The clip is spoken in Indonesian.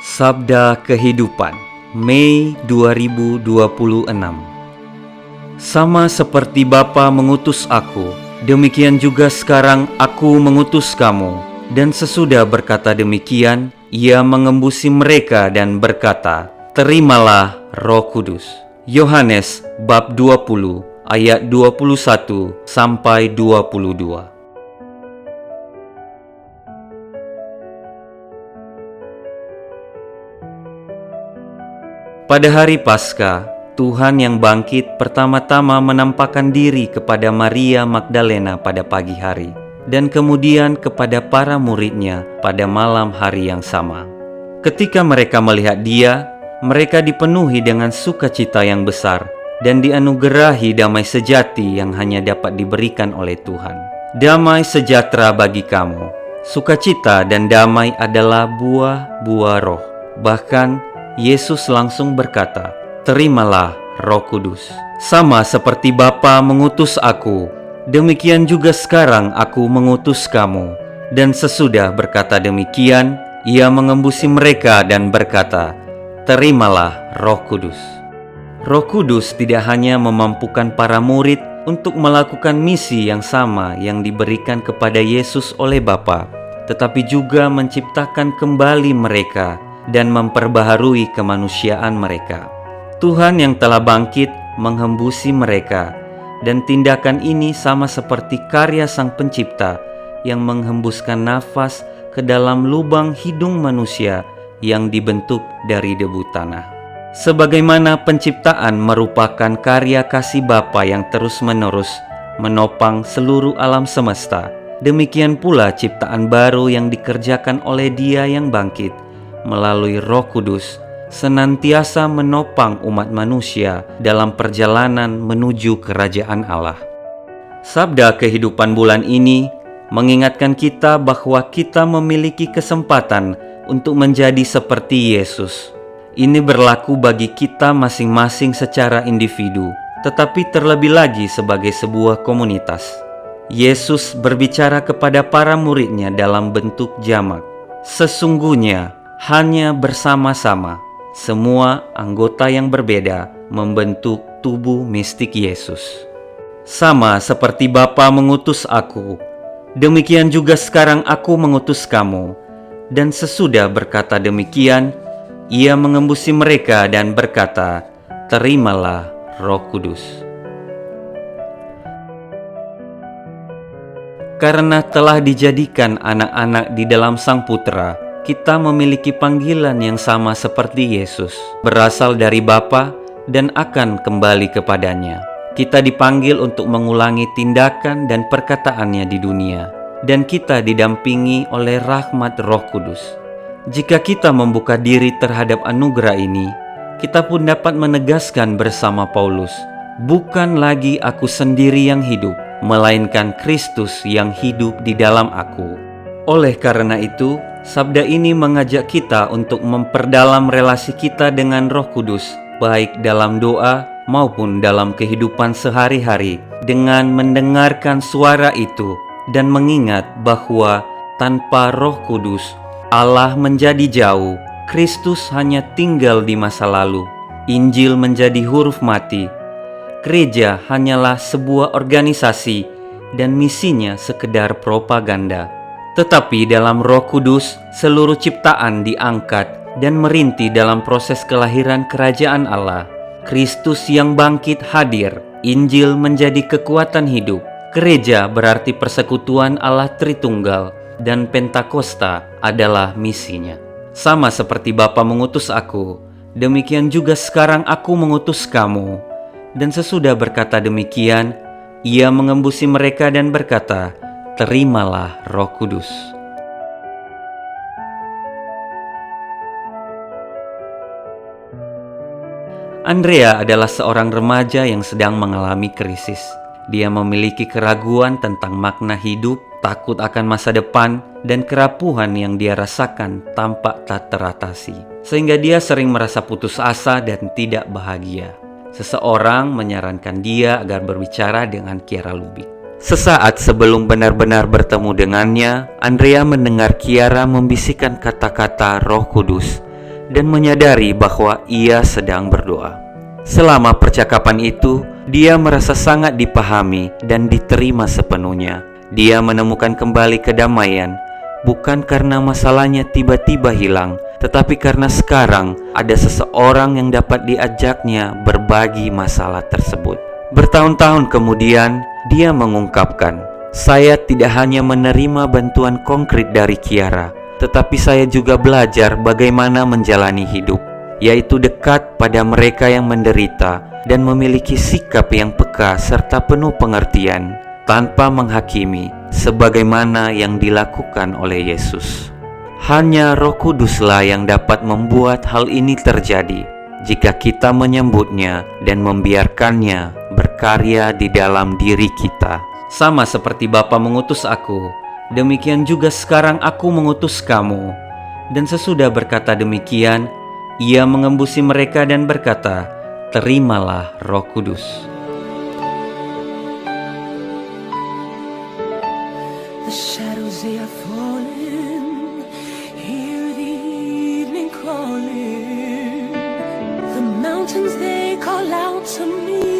Sabda Kehidupan, Mei 2026. Sama seperti Bapa mengutus aku, demikian juga sekarang aku mengutus kamu. Dan sesudah berkata demikian, ia mengembusi mereka dan berkata, "Terimalah Roh Kudus." Yohanes bab 20 ayat 21 sampai 22. Pada hari Paskah, Tuhan yang bangkit pertama-tama menampakkan diri kepada Maria Magdalena pada pagi hari, dan kemudian kepada para muridnya pada malam hari yang sama. Ketika mereka melihat Dia, mereka dipenuhi dengan sukacita yang besar dan dianugerahi damai sejati yang hanya dapat diberikan oleh Tuhan. Damai sejahtera bagi kamu. Sukacita dan damai adalah buah-buah roh. Bahkan Yesus langsung berkata, "Terimalah Roh Kudus." Sama seperti Bapa mengutus aku, demikian juga sekarang aku mengutus kamu. Dan sesudah berkata demikian, ia mengembusi mereka dan berkata, "Terimalah Roh Kudus." Roh Kudus tidak hanya memampukan para murid untuk melakukan misi yang sama yang diberikan kepada Yesus oleh Bapa, tetapi juga menciptakan kembali mereka dan memperbaharui kemanusiaan mereka. Tuhan yang telah bangkit menghembusi mereka, dan tindakan ini sama seperti karya Sang Pencipta yang menghembuskan nafas ke dalam lubang hidung manusia yang dibentuk dari debu tanah. Sebagaimana penciptaan merupakan karya kasih Bapa yang terus-menerus menopang seluruh alam semesta, demikian pula ciptaan baru yang dikerjakan oleh Dia yang bangkit melalui Roh Kudus senantiasa menopang umat manusia dalam perjalanan menuju kerajaan Allah. Sabda kehidupan bulan ini mengingatkan kita bahwa kita memiliki kesempatan untuk menjadi seperti Yesus. Ini berlaku bagi kita masing-masing secara individu, tetapi terlebih lagi sebagai sebuah komunitas. Yesus berbicara kepada para muridnya dalam bentuk jamak. Sesungguhnya hanya bersama-sama, semua anggota yang berbeda membentuk tubuh mistik Yesus. Sama seperti Bapa mengutus aku, demikian juga sekarang aku mengutus kamu. Dan sesudah berkata demikian, ia mengembusi mereka dan berkata, "Terimalah Roh Kudus." Karena telah dijadikan anak-anak di dalam Sang Putra, kita memiliki panggilan yang sama seperti Yesus, berasal dari Bapa dan akan kembali kepadanya. Kita dipanggil untuk mengulangi tindakan dan perkataannya di dunia, dan kita didampingi oleh rahmat Roh Kudus. Jika kita membuka diri terhadap anugerah ini, kita pun dapat menegaskan bersama Paulus, "Bukan lagi aku sendiri yang hidup, melainkan Kristus yang hidup di dalam aku." Oleh karena itu, sabda ini mengajak kita untuk memperdalam relasi kita dengan Roh Kudus, baik dalam doa maupun dalam kehidupan sehari-hari, dengan mendengarkan suara itu dan mengingat bahwa tanpa Roh Kudus, Allah menjadi jauh, Kristus hanya tinggal di masa lalu, Injil menjadi huruf mati, gereja hanyalah sebuah organisasi, dan misinya sekedar propaganda. Tetapi dalam Roh Kudus, seluruh ciptaan diangkat dan merintih dalam proses kelahiran kerajaan Allah. Kristus yang bangkit hadir, Injil menjadi kekuatan hidup, gereja berarti persekutuan Allah Tritunggal, dan Pentakosta adalah misinya. Sama seperti Bapa mengutus aku, demikian juga sekarang aku mengutus kamu. Dan sesudah berkata demikian, ia mengembusi mereka dan berkata, "Terimalah Roh Kudus." Andrea adalah seorang remaja yang sedang mengalami krisis. Dia memiliki keraguan tentang makna hidup, takut akan masa depan, dan kerapuhan yang dia rasakan tampak tak teratasi. Sehingga dia sering merasa putus asa dan tidak bahagia. Seseorang menyarankan dia agar berbicara dengan Kiara Lubik. Sesaat sebelum benar-benar bertemu dengannya, Andrea mendengar Kiara membisikkan kata-kata Roh Kudus, dan menyadari bahwa ia sedang berdoa. Selama percakapan itu, dia merasa sangat dipahami dan diterima sepenuhnya. Dia menemukan kembali kedamaian, bukan karena masalahnya tiba-tiba hilang, tetapi karena sekarang ada seseorang yang dapat diajaknya berbagi masalah tersebut. Bertahun-tahun kemudian, dia mengungkapkan, "Saya tidak hanya menerima bantuan konkret dari Kiara, tetapi saya juga belajar bagaimana menjalani hidup, yaitu dekat pada mereka yang menderita dan memiliki sikap yang peka serta penuh pengertian, tanpa menghakimi, sebagaimana yang dilakukan oleh Yesus." Hanya Roh Kuduslah yang dapat membuat hal ini terjadi jika kita menyambutnya dan membiarkannya berkarya di dalam diri kita. Sama seperti Bapa mengutus aku, demikian juga sekarang aku mengutus kamu. Dan sesudah berkata demikian, ia mengembusi mereka dan berkata, "Terimalah Roh Kudus." The shadows they are falling, hear the evening calling. The mountains they call out to me.